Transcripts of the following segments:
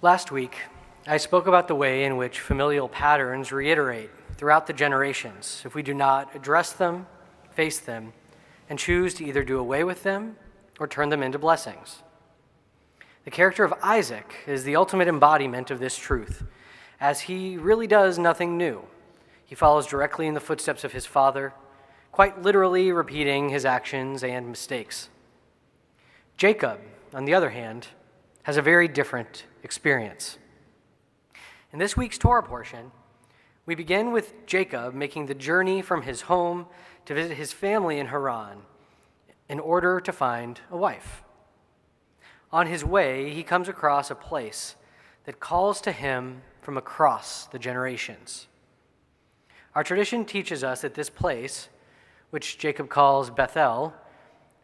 Last week, I spoke about the way in which familial patterns reiterate throughout the generations if we do not address them, face them, and choose to either do away with them or turn them into blessings. The character of Isaac is the ultimate embodiment of this truth, as he really does nothing new. He follows directly in the footsteps of his father, quite literally repeating his actions and mistakes. Jacob, on the other hand, has a very different experience. In this week's Torah portion, we begin with Jacob making the journey from his home to visit his family in Haran in order to find a wife. On his way, he comes across a place that calls to him from across the generations. Our tradition teaches us that this place, which Jacob calls Bethel,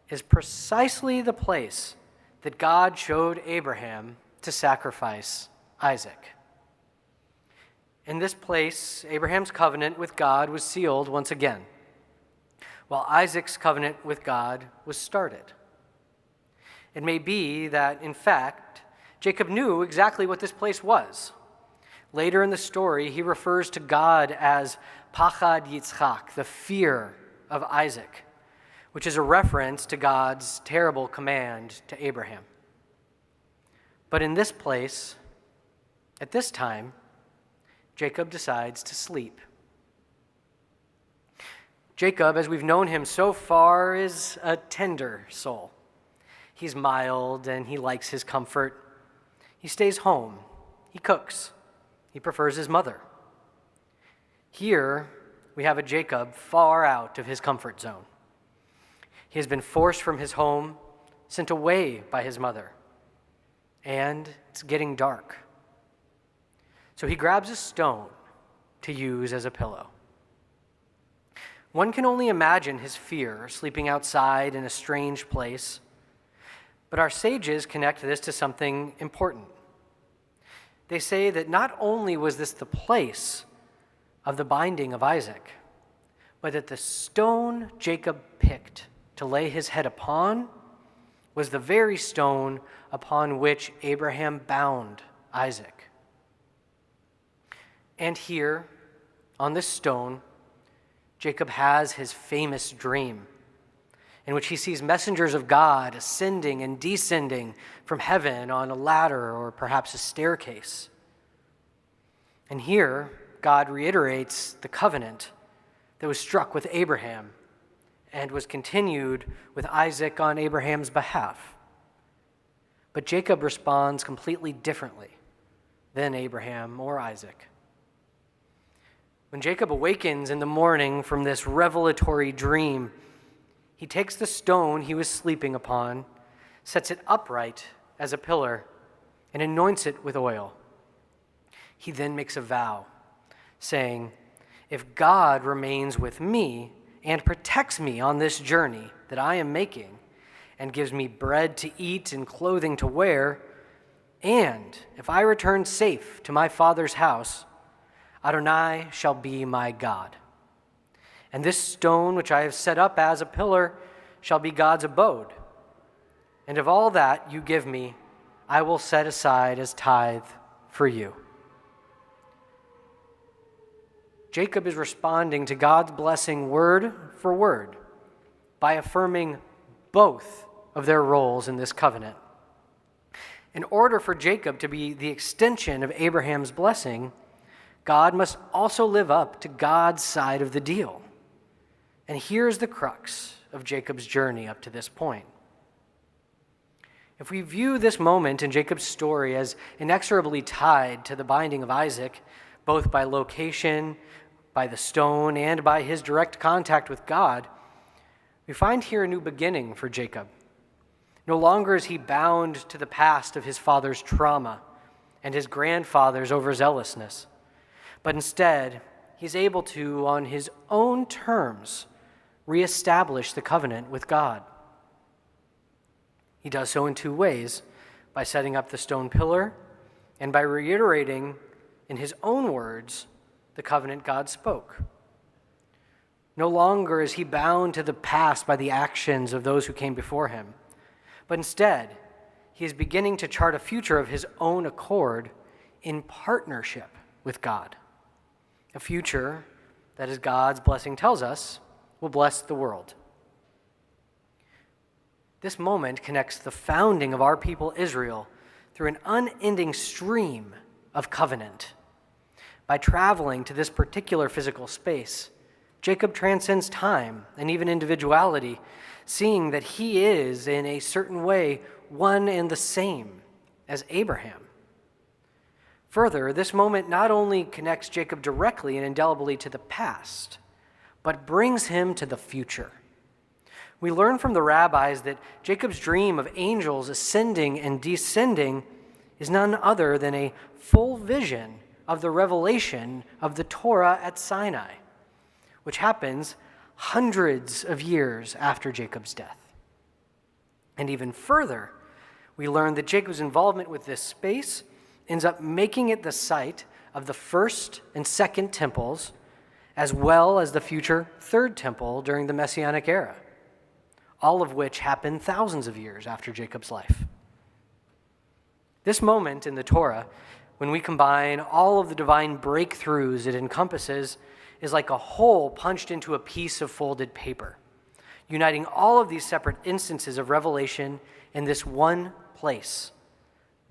is precisely the place that God showed Abraham to sacrifice Isaac. In this place, Abraham's covenant with God was sealed once again, while Isaac's covenant with God was started. It may be that, in fact, Jacob knew exactly what this place was. Later in the story, he refers to God as Pachad Yitzchak, the fear of Isaac, which is a reference to God's terrible command to Abraham. But in this place, at this time, Jacob decides to sleep. Jacob, as we've known him so far, is a tender soul. He's mild and he likes his comfort. He stays home. He cooks. He prefers his mother. Here, we have a Jacob far out of his comfort zone. He has been forced from his home, sent away by his mother, and it's getting dark. So he grabs a stone to use as a pillow. One can only imagine his fear sleeping outside in a strange place, but our sages connect this to something important. They say that not only was this the place of the binding of Isaac, but that the stone Jacob picked to lay his head upon was the very stone upon which Abraham bound Isaac. And here, on this stone, Jacob has his famous dream, in which he sees messengers of God ascending and descending from heaven on a ladder or perhaps a staircase. And here, God reiterates the covenant that was struck with Abraham and was continued with Isaac on Abraham's behalf. But Jacob responds completely differently than Abraham or Isaac. When Jacob awakens in the morning from this revelatory dream, he takes the stone he was sleeping upon, sets it upright as a pillar, and anoints it with oil. He then makes a vow, saying, "If God remains with me and protects me on this journey that I am making, and gives me bread to eat and clothing to wear, and if I return safe to my father's house, Adonai shall be my God. And this stone which I have set up as a pillar shall be God's abode. And of all that you give me, I will set aside as tithe for you." Jacob is responding to God's blessing word for word by affirming both of their roles in this covenant. In order for Jacob to be the extension of Abraham's blessing, God must also live up to God's side of the deal. And here's the crux of Jacob's journey up to this point. If we view this moment in Jacob's story as inexorably tied to the binding of Isaac, both by location, by the stone, and by his direct contact with God, we find here a new beginning for Jacob. No longer is he bound to the past of his father's trauma and his grandfather's overzealousness, but instead, he's able to, on his own terms, reestablish the covenant with God. He does so in two ways, by setting up the stone pillar and by reiterating in his own words the covenant God spoke. No longer is he bound to the past by the actions of those who came before him, but instead, he is beginning to chart a future of his own accord in partnership with God. A future that, as God's blessing tells us, will bless the world. This moment connects the founding of our people Israel through an unending stream of covenant. By traveling to this particular physical space, Jacob transcends time and even individuality, seeing that he is, in a certain way, one and the same as Abraham. Further, this moment not only connects Jacob directly and indelibly to the past, but brings him to the future. We learn from the rabbis that Jacob's dream of angels ascending and descending is none other than a full vision of the revelation of the Torah at Sinai, which happens hundreds of years after Jacob's death. And even further, we learn that Jacob's involvement with this space ends up making it the site of the first and second temples, as well as the future third temple during the Messianic era, all of which happened thousands of years after Jacob's life. This moment in the Torah, when we combine all of the divine breakthroughs it encompasses, is like a hole punched into a piece of folded paper, uniting all of these separate instances of revelation in this one place,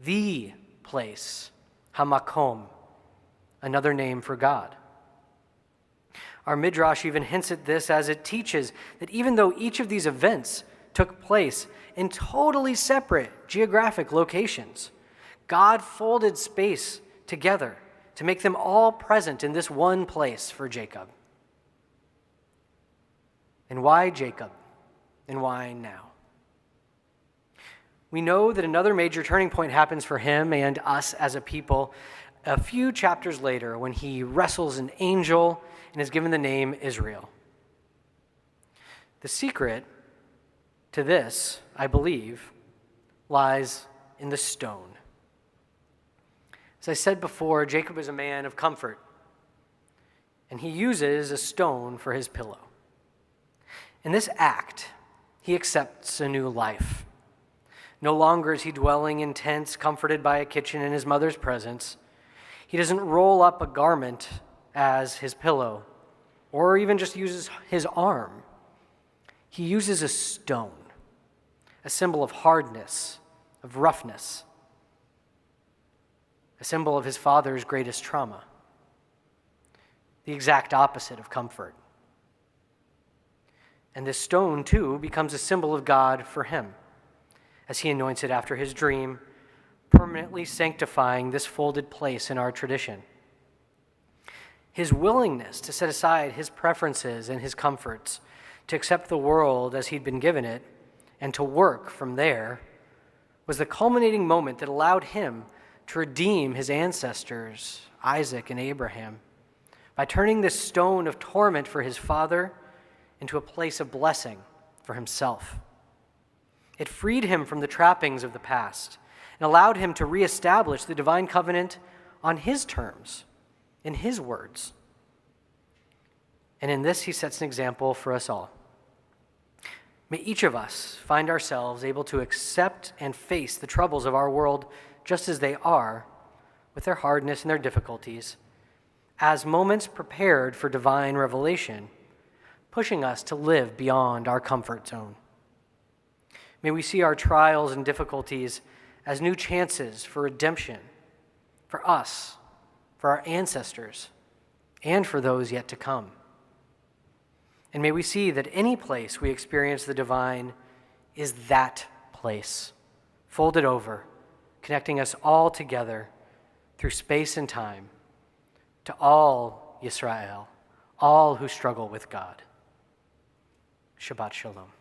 the place, Hamakom, another name for God. Our Midrash even hints at this as it teaches that even though each of these events took place in totally separate geographic locations, God folded space together to make them all present in this one place for Jacob. And why Jacob? And why now? We know that another major turning point happens for him and us as a people a few chapters later when he wrestles an angel and is given the name Israel. The secret to this, I believe, lies in the stone. As I said before, Jacob is a man of comfort, and he uses a stone for his pillow. In this act, he accepts a new life. No longer is he dwelling in tents, comforted by a kitchen in his mother's presence. He doesn't roll up a garment as his pillow, or even just uses his arm. He uses a stone, a symbol of hardness, of roughness, a symbol of his father's greatest trauma, the exact opposite of comfort. And this stone, too, becomes a symbol of God for him, as he anoints it after his dream, permanently sanctifying this folded place in our tradition. His willingness to set aside his preferences and his comforts, to accept the world as he'd been given it, and to work from there, was the culminating moment that allowed him to redeem his ancestors, Isaac and Abraham, by turning this stone of torment for his father into a place of blessing for himself. It freed him from the trappings of the past and allowed him to reestablish the divine covenant on his terms, in his words. And in this, he sets an example for us all. May each of us find ourselves able to accept and face the troubles of our world just as they are, with their hardness and their difficulties, as moments prepared for divine revelation, pushing us to live beyond our comfort zone. May we see our trials and difficulties as new chances for redemption, for us, for our ancestors, and for those yet to come. And may we see that any place we experience the divine is that place, folded over, connecting us all together through space and time to all Yisrael, all who struggle with God. Shabbat Shalom.